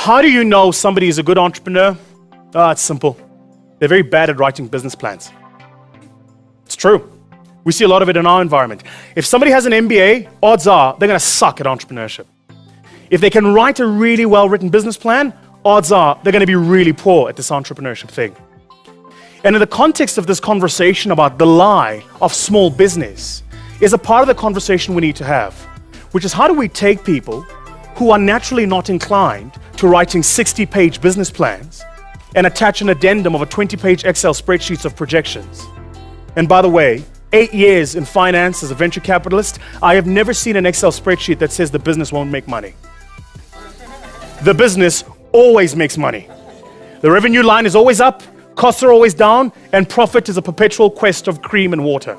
How do you know somebody is a good entrepreneur? It's simple. They're very bad at writing business plans. It's true. We see a lot of it in our environment. If somebody has an MBA, odds are they're going to suck at entrepreneurship. If they can write a really well-written business plan, odds are they're going to be really poor at this entrepreneurship thing. And in the context of this conversation about the lie of small business is a part of the conversation we need to have, which is how do we take people who are naturally not inclined to writing 60-page business plans and attach an addendum of a 20-page Excel spreadsheets of projections. And by the way, 8 years in finance as a venture capitalist, I have never seen an Excel spreadsheet that says the business won't make money. The business always makes money. The revenue line is always up, costs are always down, and profit is a perpetual quest of cream and water.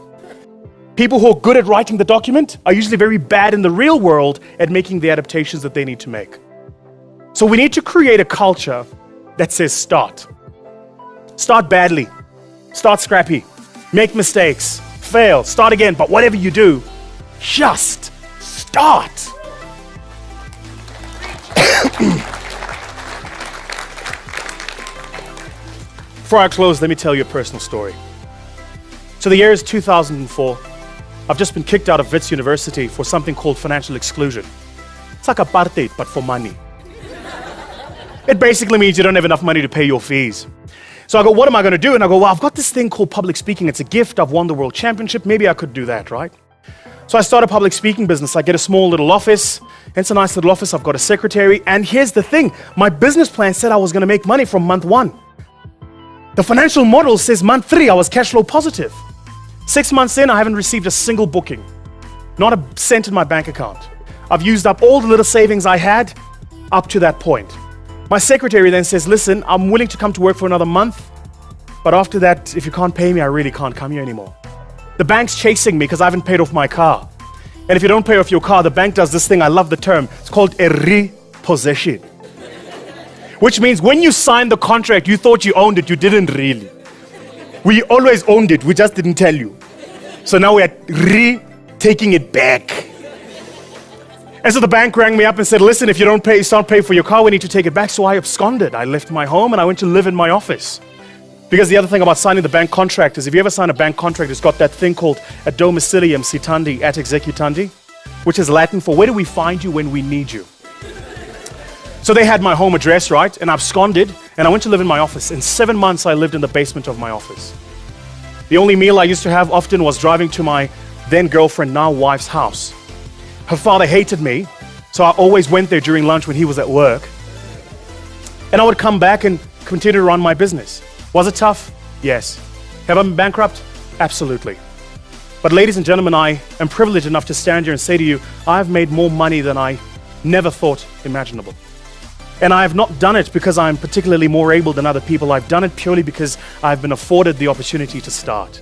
People who are good at writing the document are usually very bad in the real world at making the adaptations that they need to make. So we need to create a culture that says start. Start badly, start scrappy, make mistakes, fail, start again, but whatever you do, just start. Before I close, let me tell you a personal story. So the year is 2004. I've just been kicked out of Wits University for something called financial exclusion. It's like apartheid, but for money. It basically means you don't have enough money to pay your fees. So I go, what am I going to do? And I go, well, I've got this thing called public speaking. It's a gift. I've won the world championship. Maybe I could do that, right? So I start a public speaking business. I get a small little office. It's a nice little office. I've got a secretary. And here's the thing. My business plan said I was going to make money from month 1. The financial model says month 3, I was cash flow positive. 6 months in, I haven't received a single booking. Not a cent in my bank account. I've used up all the little savings I had up to that point. My secretary then says, listen, I'm willing to come to work for another month, but after that, if you can't pay me, I really can't come here anymore. The bank's chasing me because I haven't paid off my car. And if you don't pay off your car, the bank does this thing, I love the term, it's called a repossession. Which means when you signed the contract, you thought you owned it, you didn't really. We always owned it, we just didn't tell you. So now we're taking it back. And so the bank rang me up and said, listen, if you don't start paying for your car, we need to take it back. So I absconded. I left my home and I went to live in my office. Because the other thing about signing the bank contract is if you ever sign a bank contract, it's got that thing called a domicilium citandi et executandi, which is Latin for where do we find you when we need you? So they had my home address, right? And I absconded and I went to live in my office. In 7 months, I lived in the basement of my office. The only meal I used to have often was driving to my then girlfriend, now wife's house. Her father hated me, so I always went there during lunch when he was at work. And I would come back and continue to run my business. Was it tough? Yes. Have I been bankrupt? Absolutely. But ladies and gentlemen, I am privileged enough to stand here and say to you, I've made more money than I never thought imaginable. And I have not done it because I'm particularly more able than other people. I've done it purely because I've been afforded the opportunity to start.